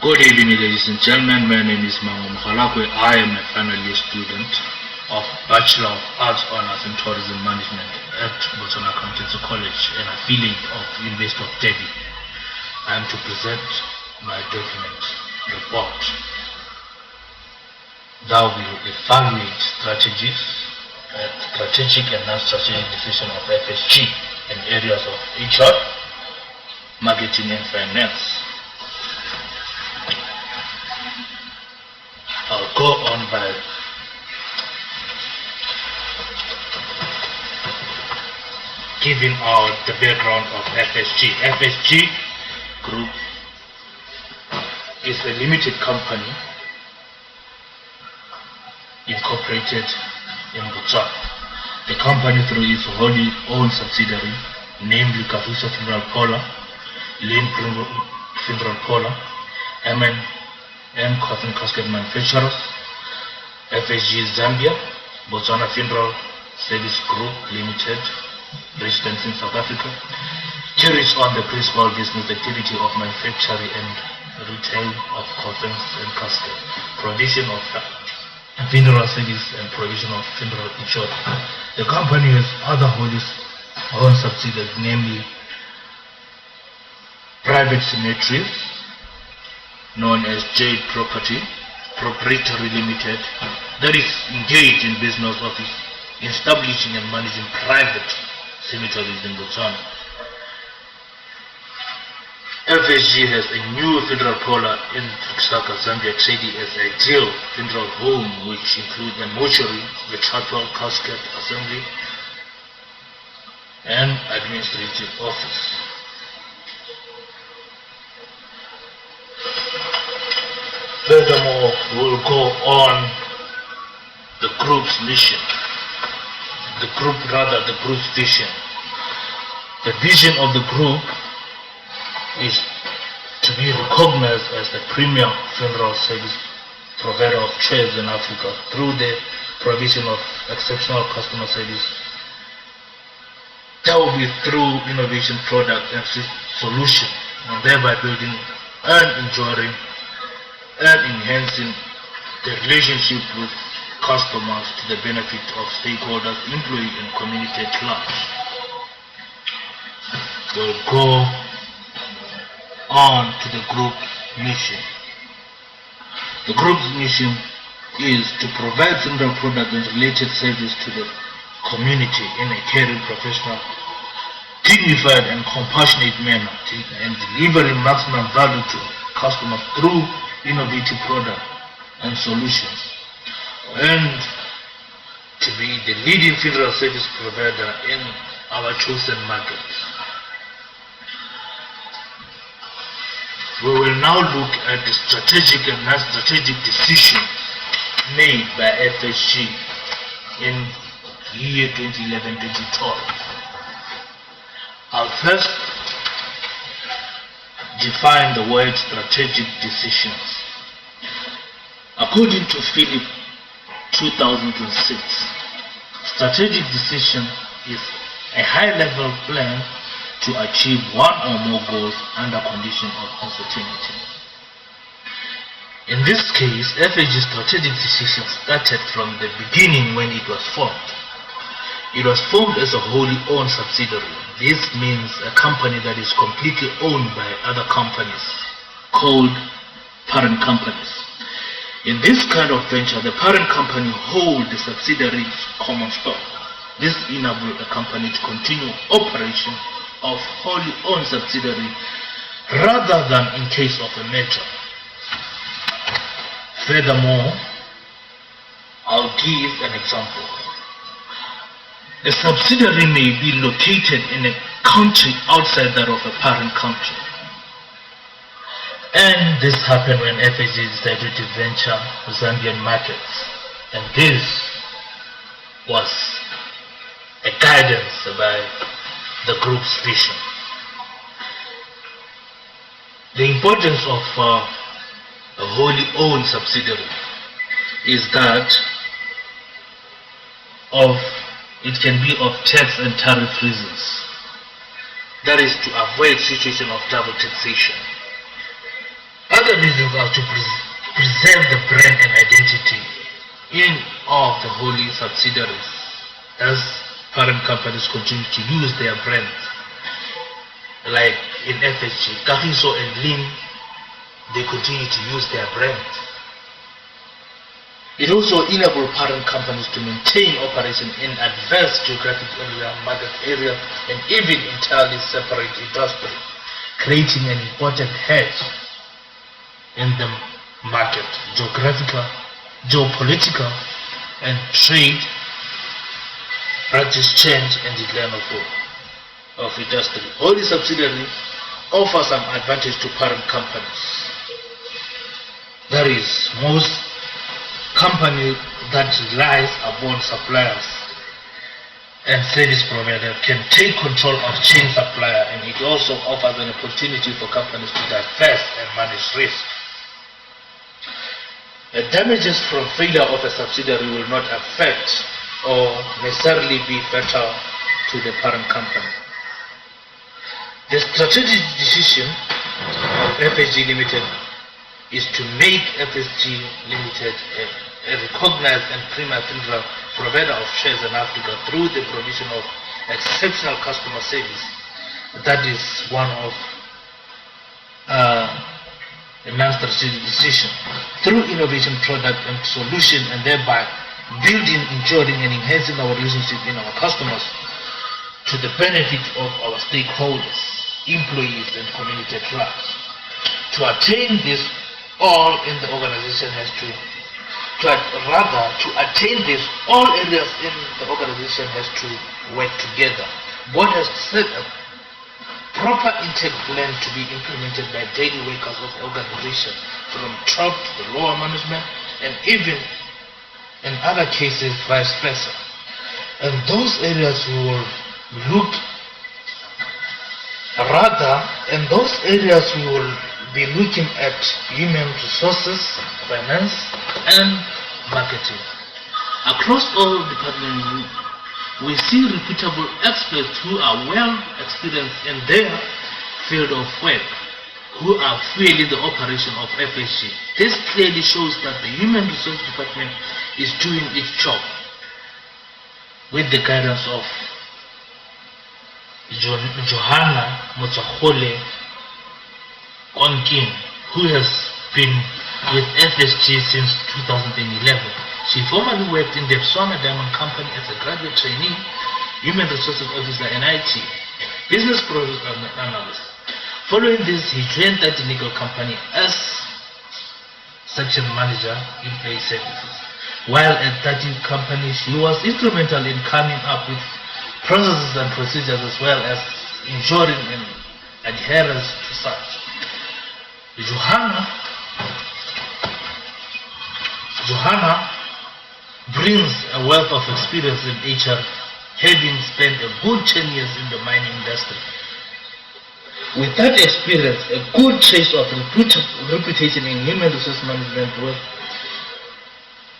Good evening, ladies and gentlemen. My name is Mango Mkhalakwe. I am a final year student of Bachelor of Arts Honors in Tourism Management at Botswana Accountancy College, an affiliate of University of Delhi. I am to present my document report that will evaluate strategic and non-strategic decision of FSG in areas of HR, marketing and finance. I'll go on by giving out the background of FSG. FSG Group is a limited company incorporated in Botswana. The company, through its wholly owned subsidiary, namely Kafuso Funeral Parlour, Lane Funeral Parlour, M Coffin Casket Manufacturers, FSG Zambia, Botswana Funeral Service Group Limited, residents in South Africa, carries on the principal business activity of manufacturing and retail of coffins and caskets, provision of funeral service and provision of funeral insurance. The company has other wholly owned subsidiaries, namely private cemeteries, known as Jade Proprietary Limited, that is engaged in business of establishing and managing private cemeteries in Botswana. FSG has a new funeral parlour in Lusaka, Zambia, trading as a Ideal Funeral Home, which includes a mortuary, the chapel, casket assembly, and administrative office. Furthermore, we'll go on the group's mission, the group's vision. The vision of the group is to be recognized as the premier funeral service provider of choice in Africa through the provision of exceptional customer service. That will be through innovation product and solution, and thereby building and enjoying and enhancing the relationship with customers to the benefit of stakeholders, employees, and community at large. We'll go on to the group mission. The group's mission is to provide funeral products and related service to the community in a caring, professional, dignified, and compassionate manner, and delivering maximum value to customers through innovative products and solutions, and to be the leading funeral service provider in our chosen markets. We will now look at the strategic and non-strategic decisions made by FSG in year 2011-2012. I'll first define the word strategic decisions. According to Philip 2006, strategic decision is a high-level plan to achieve one or more goals under condition of uncertainty. In this case, FSG strategic decision started from the beginning when it was formed. It was formed as a wholly owned subsidiary. This means a company that is completely owned by other companies, called parent companies. In this kind of venture, the parent company holds the subsidiary's common stock. This enables the company to continue operation of wholly owned subsidiary rather than in case of a merger. Furthermore, I'll give an example. A subsidiary may be located in a country outside that of a parent country. And this happened when FSG decided to venture Zambian markets. And this was a guidance by the group's vision. The importance of a wholly owned subsidiary is that it can be of tax and tariff reasons. That is to avoid situation of double taxation. Other reasons are to preserve the brand and identity in of the wholly subsidiaries, as parent companies continue to use their brands. Like in FSG, Kahiso and Lean, they continue to use their brands. It also enables parent companies to maintain operation in advanced geographic area, market area, and even entirely separate industry, creating an important hedge in the market, geographical, geopolitical, and trade practice change and decline of industry. All the subsidiary offer some advantage to parent companies. That is, most company that relies upon suppliers and service provider can take control of chain supplier, and it also offers an opportunity for companies to divest and manage risk. The damages from failure of a subsidiary will not affect or necessarily be fatal to the parent company. The strategic decision of FSG Limited is to make FSG Limited a recognized and premier federal provider of shares in Africa through the provision of exceptional customer service. That is one of a non-strategic decision, through innovation, product and solution, and thereby building, ensuring and enhancing our relationship in our customers to the benefit of our stakeholders, employees and community at large. To attain this, all in the organization has to attain this, all areas in the organization has to work together. Board has set up proper intake plan to be implemented by daily workers of the organization, from top to the lower management, and even in other cases vice versa. And those areas we will look be looking at human resources, finance and marketing. Across all departments, we see reputable experts who are well experienced in their field of work, who are fueling the operation of FSG. This clearly shows that the Human Resources Department is doing its job with the guidance of Johanna Motsakole Konkin, who has been with FSG since 2011. She formerly worked in the Botswana Diamond Company as a graduate trainee, human resources officer and IT, business process analyst. Following this, he joined that legal company as section manager in employee services. While at that company, she was instrumental in coming up with processes and procedures, as well as ensuring an adherence to such. Johanna brings a wealth of experience in HR, having spent a good 10 years in the mining industry. With that experience, a good trace of reputation in human resource management work,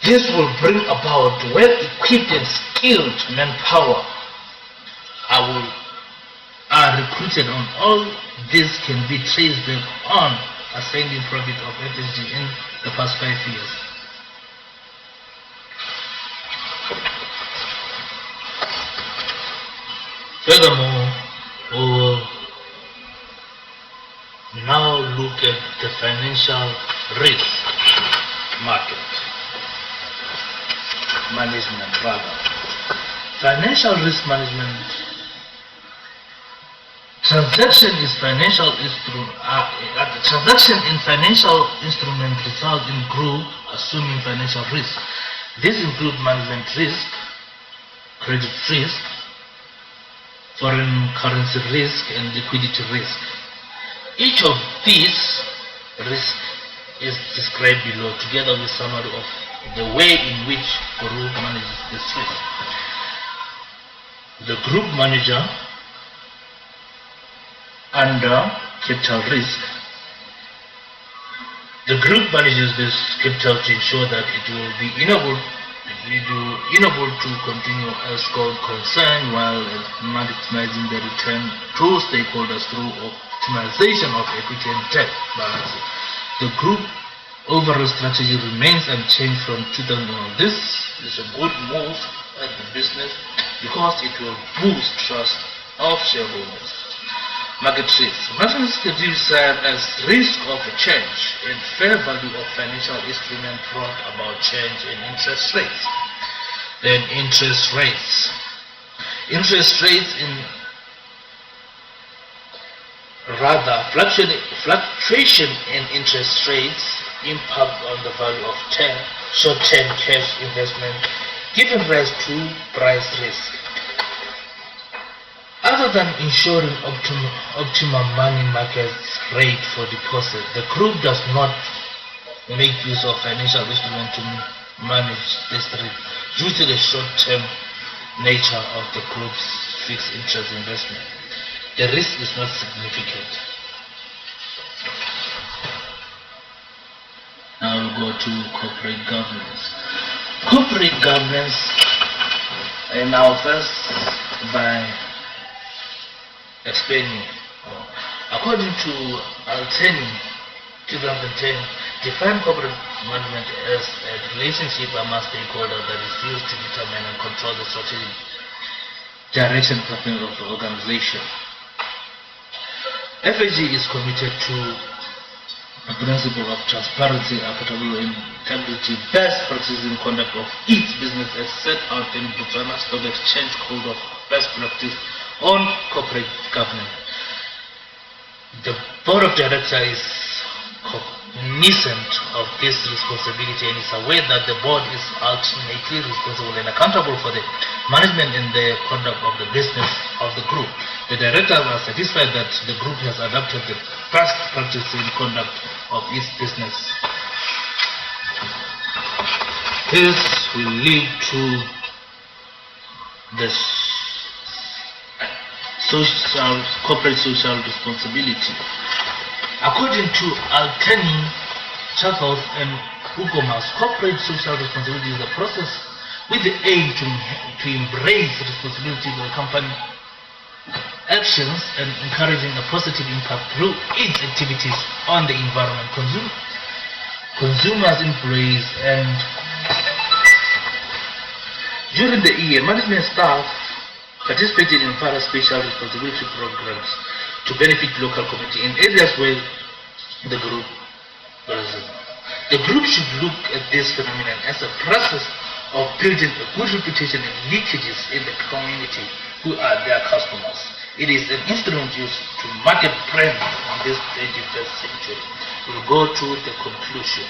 this will bring about well-equipped and skilled manpower are recruited on. All this can be traced back on ascending profit of FSG in the past 5 years. Furthermore, we will now look at the financial risk management. Financial risk management. Transaction in financial instrument result in group assuming financial risk. This includes management risk, credit risk, foreign currency risk, and liquidity risk. Each of these risks is described below, together with summary of the way in which group manages this risk. The group manager under capital risk. The group manages this capital to ensure that it will be enabled to continue as going concern, while maximizing the return to stakeholders through optimization of equity and debt balances. The group overall strategy remains unchanged from 2001. This is a good move at the business because it will boost trust of shareholders. Market risks. Market risks serve as risk of a change in fair value of financial instrument brought about change in interest rates. Then interest rates. Interest rates fluctuation in interest rates impact on the value of short-term cash investment, giving rise to price risk. Other than ensuring optimum money market rate for deposit, the group does not make use of financial instruments to manage this risk due to the short-term nature of the group's fixed interest investment. The risk is not significant. Now we'll go to corporate governance. Corporate governance, and now first by explaining. According to Alteni 2010, define corporate management as a relationship among stakeholders that is used to determine and control the strategic direction of the organization. FAG is committed to a principle of transparency, accountability, and integrity, best practices in conduct of each business as set out in Botswana Stock Exchange Code of Best Practice on Corporate Governance. The Board of Directors is cognizant of this responsibility and is aware that the board is ultimately responsible and accountable for the management and the conduct of the business of the group. The directors are satisfied that the group has adopted the best practice in conduct of its business. This will lead to the corporate social responsibility. According to Alteni, Charles and Ugomas, corporate social responsibility is a process with the aim to embrace responsibility for the company actions and encouraging a positive impact through its activities on the environment, consumers, employees, and during the year, management staff participated in various special responsibility programs to benefit local community in areas where the group was. The group should look at this phenomenon as a process of building a good reputation and leakages in the community who are their customers. It is an instrument used to market brands in this 21st century. We'll go to the conclusion.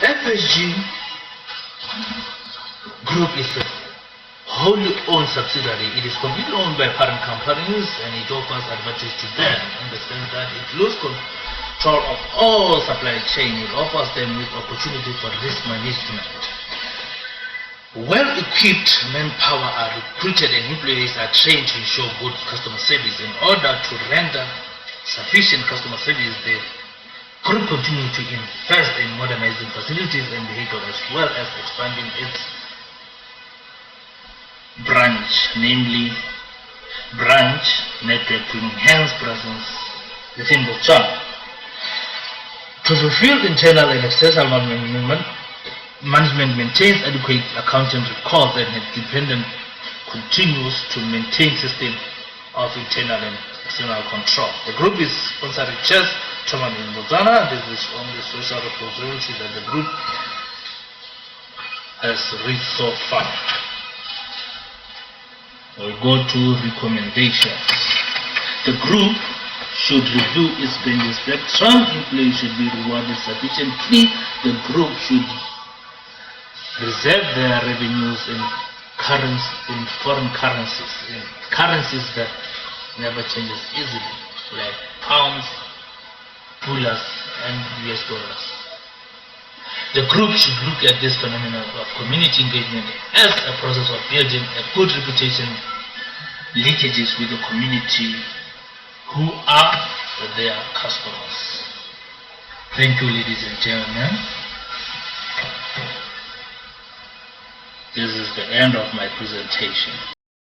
FSG Group is a wholly owned subsidiary. It is completely owned by parent companies and it offers advantage to them in the sense that it loses control of all supply chain. It offers them with opportunity for risk management. Well-equipped manpower are recruited and employees are trained to ensure good customer service. In order to render sufficient customer service, the group continues to invest in modernizing facilities and vehicles as well as expanding its branch network to enhance presence within Botswana. To fulfill internal and external management maintains adequate accounting records and independent continues to maintain system of internal and external control. The group is sponsoring chess tournament in Botswana. This is only social responsibility that the group has reached so far. We'll go to recommendations. The group should review its spending spectrum. Strong employees should be rewarded sufficiently. The group should reserve their revenues in foreign currencies that never changes easily, like pounds, dollars, and US dollars. The group should look at this phenomenon of community engagement as a process of building a good reputation, leakages with the community who are their customers. Thank you, ladies and gentlemen. This is the end of my presentation.